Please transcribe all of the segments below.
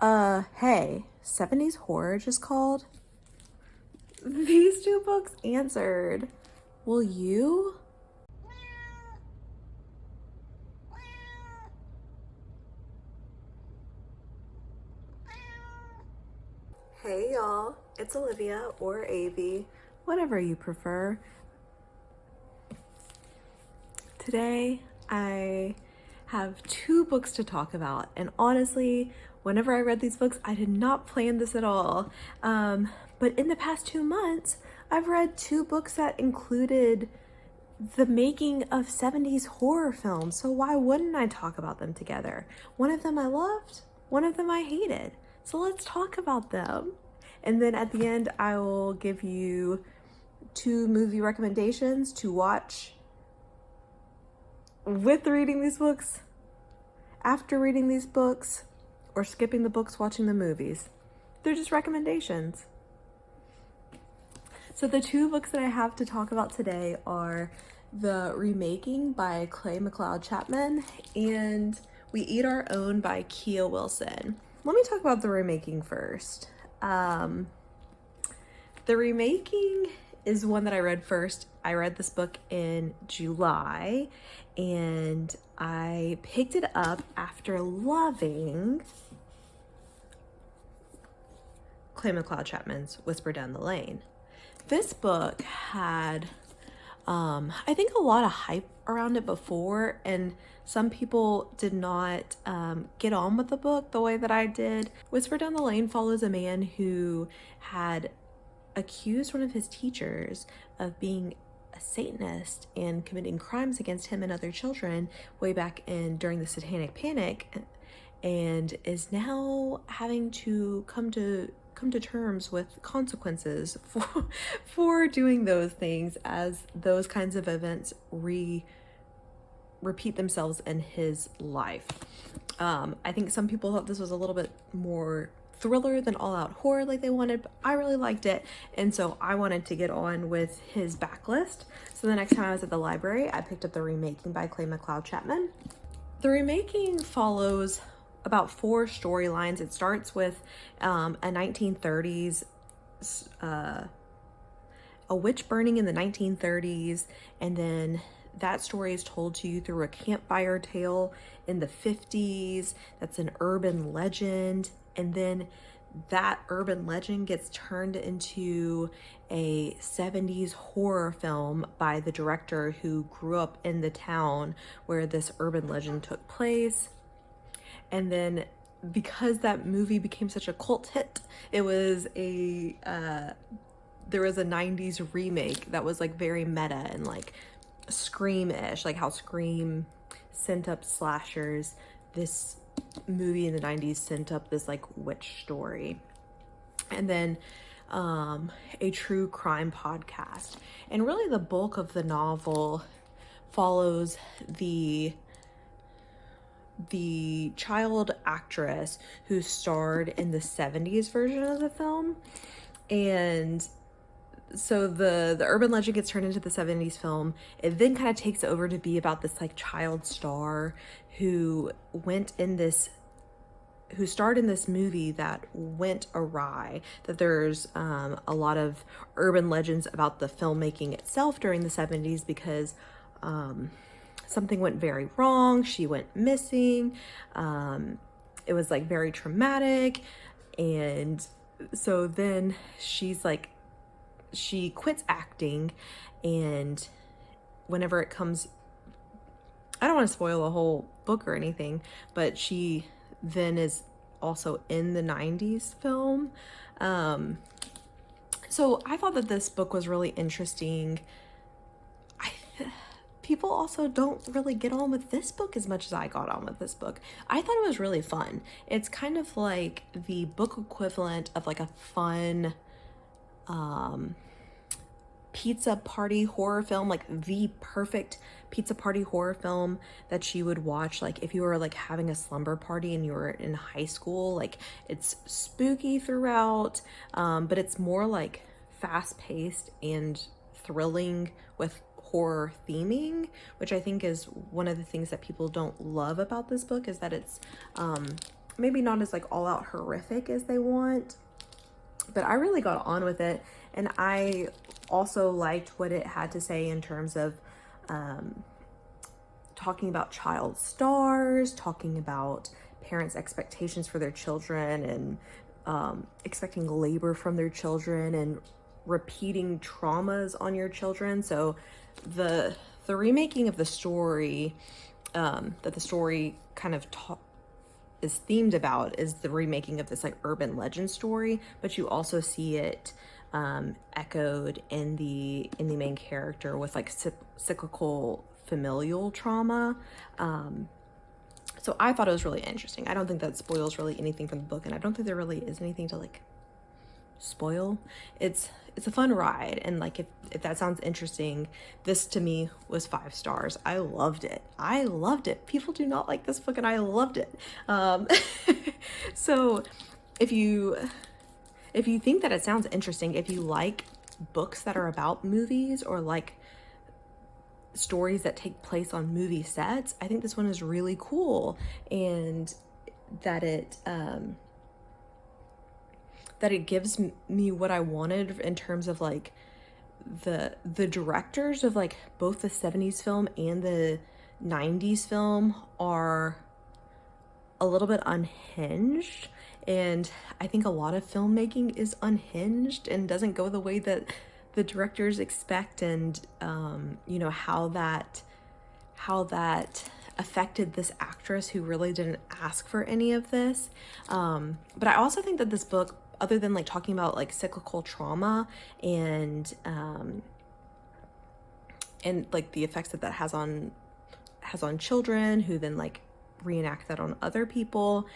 Hey, 70s horror just called. These two books answered. Will you? Hey y'all, it's Olivia or Avi, whatever you prefer. Today I have two books to talk about, and honestly, whenever I read these books, I did not plan this at all. But in the past 2 months, I've read two books that included the making of 70s horror films, so why wouldn't I talk about them together? One of them I loved, one of them I hated. So let's talk about them. And then at the end, I will give you 2 movie recommendations to watch with reading these books, after reading these books, or skipping the books, watching the movies. They're just recommendations. So the 2 books that I have to talk about today are The Remaking by McLeod Chapman and We Eat Our Own by Kea Wilson. Let me talk about The Remaking first. The Remaking is one that I read first. I read this book in July and I picked it up after loving McLeod Chapman's Whisper Down the Lane. This book had, I think, a lot of hype around it before, and some people did not get on with the book the way that I did. Whisper Down the Lane follows a man who had accused one of his teachers of being a Satanist and committing crimes against him and other children way back during the Satanic Panic, and is now having to come to terms with consequences for doing those things, as those kinds of events repeat themselves in his life. I think some people thought this was a little bit more thriller than all-out horror like they wanted, but I really liked it, and so I wanted to get on with his backlist. So the next time I was at the library, I picked up The Remaking by McLeod Chapman. The Remaking follows about 4 storylines. It starts with a 1930s, a witch burning in the 1930s, and then that story is told to you through a campfire tale in the 50s. That's an urban legend, and then that urban legend gets turned into a 70s horror film by the director who grew up in the town where this urban legend took place. And then because that movie became such a cult hit, it was there was a 90s remake that was like very meta and like Scream-ish, like how Scream sent up slashers. This movie in the 90s sent up this like witch story. And then a true crime podcast. And really the bulk of the novel follows the child actress who starred in the 70s version of the film. And so the urban legend gets turned into the 70s film. It then kind of takes over to be about this like child star who starred in this movie that went awry. That there's a lot of urban legends about the filmmaking itself during the 70s because something went very wrong. She went missing. It was like very traumatic. And so then she quits acting, and whenever it comes, I don't want to spoil the whole book or anything, but she then is also in the 90s film. So I thought that this book was really interesting. People also don't really get on with this book as much as I got on with this book. I thought it was really fun. It's kind of like the book equivalent of like a fun pizza party horror film, like the perfect pizza party horror film that you would watch like if you were like having a slumber party and you were in high school. Like it's spooky throughout, but it's more like fast-paced and thrilling with horror theming, which I think is one of the things that people don't love about this book, is that it's maybe not as like all out horrific as they want, but I really got on with it. And I also liked what it had to say in terms of talking about child stars, talking about parents' expectations for their children, and expecting labor from their children, and repeating traumas on your children. So the remaking of the story that the story kind of is themed about is the remaking of this like urban legend story, but you also see it echoed in the main character with like cyclical familial trauma. So I thought it was really interesting. I don't think that spoils really anything from the book, and I don't think there really is anything to like spoil. It's a fun ride, and like if that sounds interesting, this to me was 5 stars. I loved it. People do not like this book, and I loved it. So if you think that it sounds interesting, if you like books that are about movies or like stories that take place on movie sets, I think this one is really cool, and that it gives me what I wanted in terms of like the directors of like both the 70s film and the 90s film are a little bit unhinged, and I think a lot of filmmaking is unhinged and doesn't go the way that the directors expect, and you know, how that affected this actress who really didn't ask for any of this. But I also think that this book, other than like talking about like cyclical trauma and like the effects that has on children who then like reenact that on other people,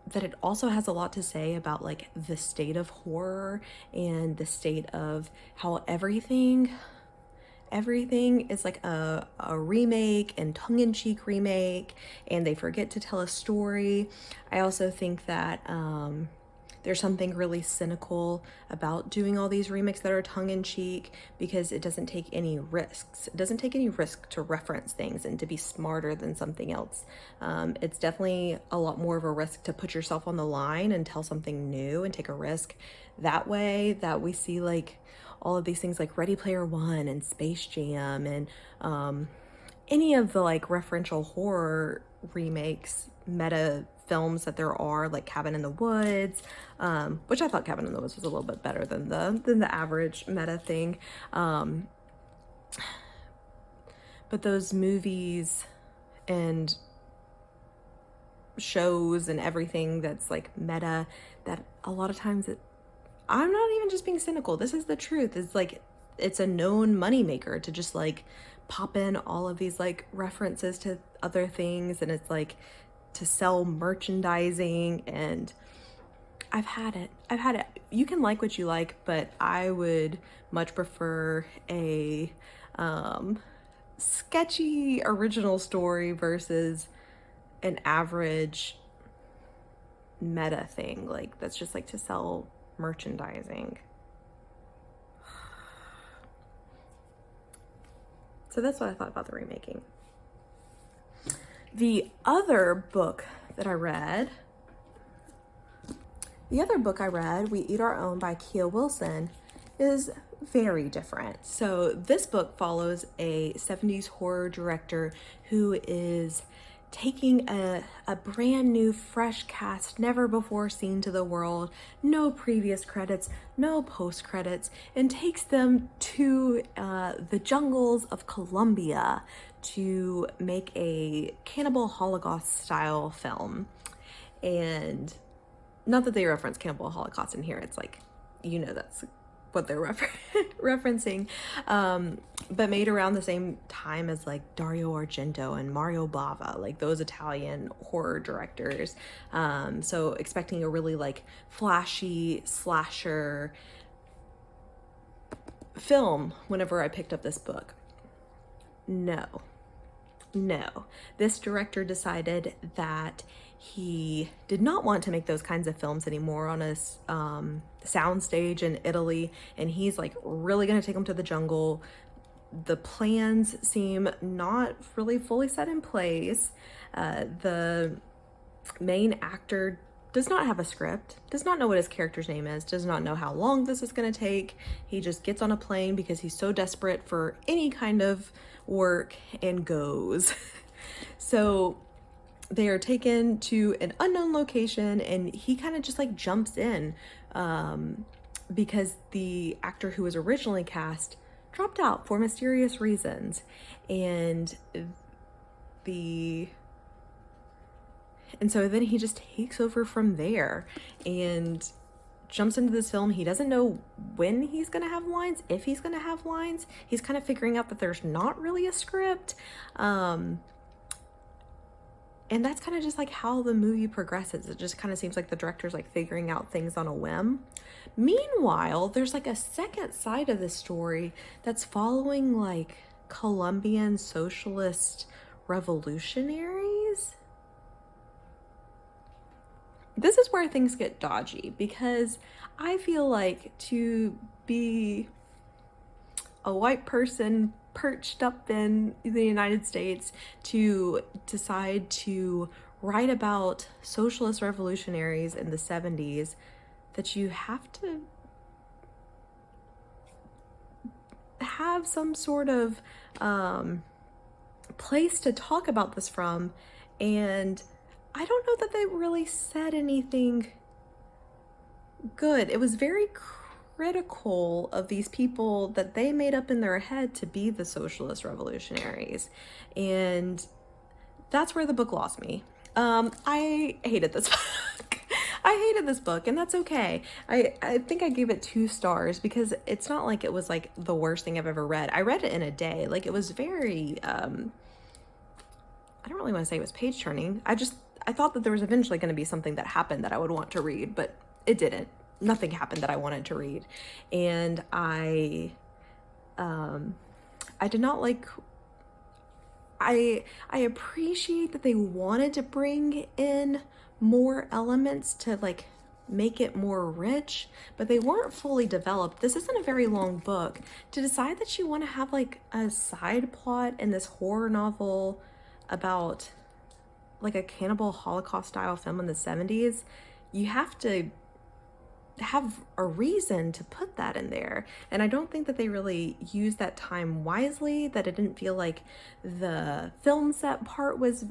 that it also has a lot to say about like the state of horror and the state of how everything is like a remake and tongue-in-cheek remake, and they forget to tell a story. I also think that there's something really cynical about doing all these remakes that are tongue-in-cheek, because it doesn't take any risks. It doesn't take any risk to reference things and to be smarter than something else. It's definitely a lot more of a risk to put yourself on the line and tell something new and take a risk that way, that we see like all of these things like Ready Player One and Space Jam and any of the like referential horror remakes, meta films that there are, like Cabin in the Woods, which I thought Cabin in the Woods was a little bit better than the average meta thing. But those movies and shows and everything that's like meta, that a lot of times I'm not even just being cynical, this is the truth, it's like it's a known moneymaker to just like pop in all of these like references to other things, and it's like to sell merchandising, and I've had it. You can like what you like, but I would much prefer a sketchy original story versus an average meta thing like that's just like to sell merchandising. So that's what I thought about the remaking. The other book I read, We Eat Our Own by Kea Wilson, is very different. So this book follows a 70s horror director who is taking a brand new, fresh cast, never before seen to the world, no previous credits, no post credits, and takes them to the jungles of Colombia to make a cannibal Holocaust style film. And not that they reference cannibal Holocaust in here, it's like, you know, that's what they're referencing, but made around the same time as like Dario Argento and Mario Bava, like those Italian horror directors. So expecting a really like flashy slasher film whenever I picked up this book. No. This director decided that he did not want to make those kinds of films anymore on a soundstage in Italy, and he's like really gonna take them to the jungle. The plans seem not really fully set in place. The main actor does not have a script, does not know what his character's name is, does not know how long this is going to take. He just gets on a plane because he's so desperate for any kind of work and goes. So they are taken to an unknown location, and he kind of just like jumps in because the actor who was originally cast dropped out for mysterious reasons. And so then he just takes over from there and jumps into this film. He doesn't know when he's going to have lines, if he's going to have lines. He's kind of figuring out that there's not really a script. And that's kind of just like how the movie progresses. It just kind of seems like the director's like figuring out things on a whim. Meanwhile, there's like a second side of the story that's following like Colombian socialist revolutionaries. This is where things get dodgy, because I feel like to be a white person perched up in the United States to decide to write about socialist revolutionaries in the 70s, that you have to have some sort of place to talk about this from. And I don't know that they really said anything good. It was very critical of these people that they made up in their head to be the socialist revolutionaries. And that's where the book lost me. I hated this book. I hated this book, and that's okay. I think I gave it 2 stars because it's not like it was like the worst thing I've ever read. I read it in a day. Like, it was very, I don't really want to say it was page turning. I thought that there was eventually going to be something that happened that I would want to read, but it didn't. Nothing happened that I wanted to read. And I did not like, I appreciate that they wanted to bring in more elements to like make it more rich, but they weren't fully developed. This isn't a very long book. To decide that you want to have like a side plot in this horror novel about like a cannibal Holocaust style film in the 70s, you have to have a reason to put that in there. And I don't think that they really used that time wisely, that it didn't feel like the film set part was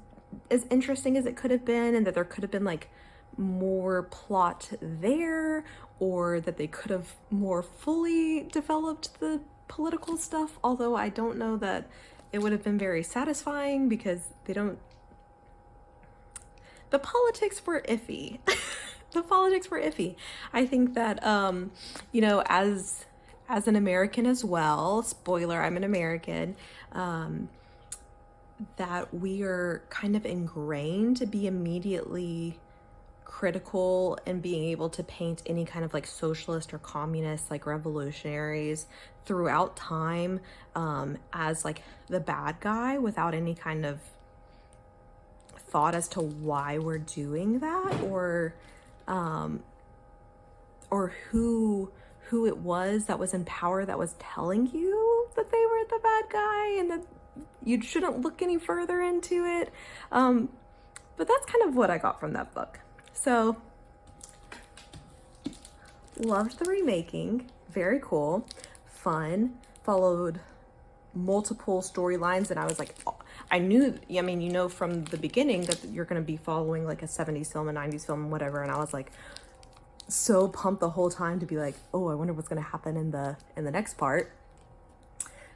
as interesting as it could have been, and that there could have been like more plot there, or that they could have more fully developed the political stuff. Although I don't know that it would have been very satisfying, because the politics were iffy. The politics were iffy. I think that, you know, as an American as well, spoiler, I'm an American, that we are kind of ingrained to be immediately critical and being able to paint any kind of like socialist or communist like revolutionaries throughout time as like the bad guy, without any kind of thought as to why we're doing that, or who it was that was in power that was telling you that they were the bad guy and that you shouldn't look any further into it. But that's kind of what I got from that book. So, loved the remaking. Very cool. Fun. Followed multiple storylines, and I was like, I knew, I mean, you know from the beginning that you're going to be following like a 70s film, a 90s film, whatever, and I was like so pumped the whole time to be like, oh, I wonder what's going to happen in the next part.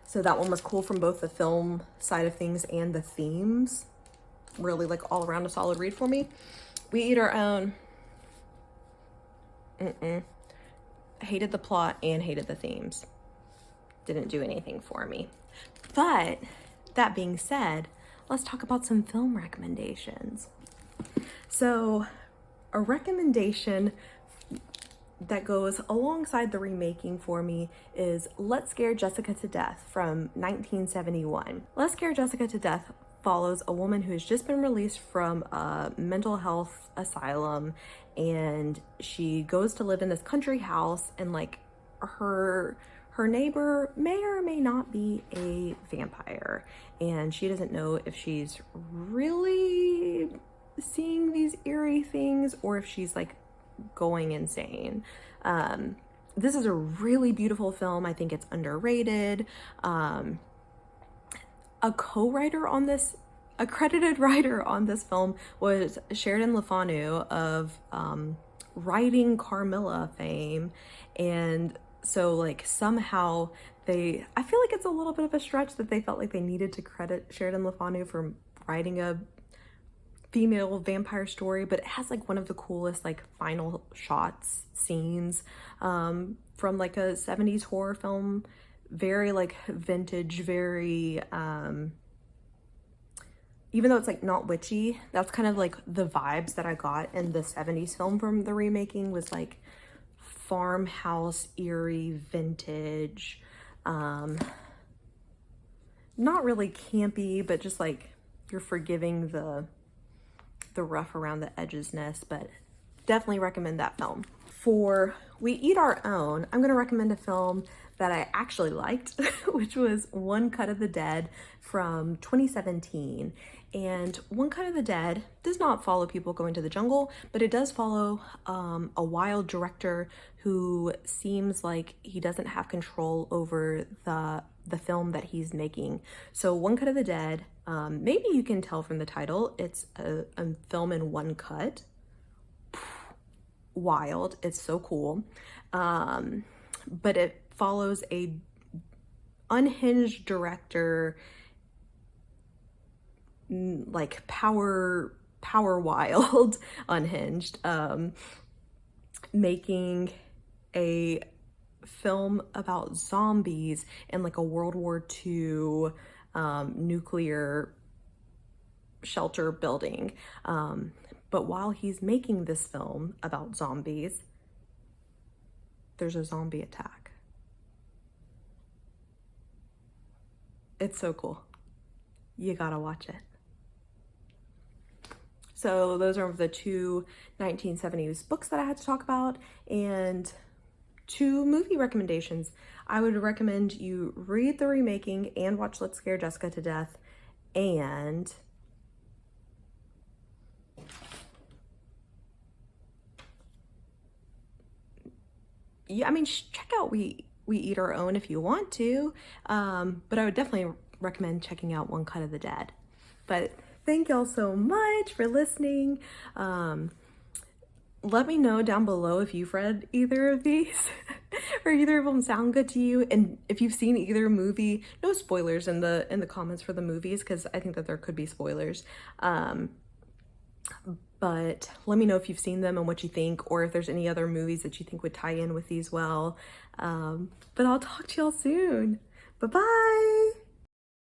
So that one was cool from both the film side of things and the themes. Really like all around a solid read for me. We Eat Our Own. Hated the plot and hated the themes. Didn't do anything for me. But that being said, let's talk about some film recommendations. So a recommendation that goes alongside the remaking for me is Let's Scare Jessica to Death from 1971. Let's Scare Jessica to Death follows a woman who has just been released from a mental health asylum, and she goes to live in this country house, and like her neighbor may or may not be a vampire, and she doesn't know if she's really seeing these eerie things or if she's like going insane. This is a really beautiful film. I think it's underrated. A co-writer on this, a credited writer on this film was Sheridan Le Fanu of writing Carmilla fame. And so like somehow I feel like it's a little bit of a stretch that they felt like they needed to credit Sheridan Le Fanu for writing a female vampire story, but it has like one of the coolest like final shots scenes from like a 70s horror film, very like vintage, very even though it's like not witchy, that's kind of like the vibes that I got in the 70s film from the Remaking, was like farmhouse, eerie, vintage, not really campy, but just like you're forgiving the rough around the edges-ness, but definitely recommend that film. For We Eat Our Own, I'm gonna recommend a film that I actually liked, which was One Cut of the Dead from 2017. And One Cut of the Dead does not follow people going to the jungle, but it does follow a wild director who seems like he doesn't have control over the film that he's making. So One Cut of the Dead, maybe you can tell from the title, it's a film in one cut. Wild, it's so cool. But it follows a unhinged director, like power wild, unhinged, making a film about zombies in like a World War II nuclear shelter building. But while he's making this film about zombies, there's a zombie attack. It's so cool. You gotta watch it. So those are the two 1970s books that I had to talk about, and 2 movie recommendations. I would recommend you read The Remaking and watch Let's Scare Jessica to Death, and yeah, I mean, check out We Eat Our Own if you want to, but I would definitely recommend checking out One Cut of the Dead. But thank y'all so much for listening. Let me know down below if you've read either of these or either of them sound good to you, and if you've seen either movie. No spoilers in the comments for the movies, because I think that there could be spoilers. But let me know if you've seen them and what you think, or if there's any other movies that you think would tie in with these well. But I'll talk to y'all soon. Bye-bye.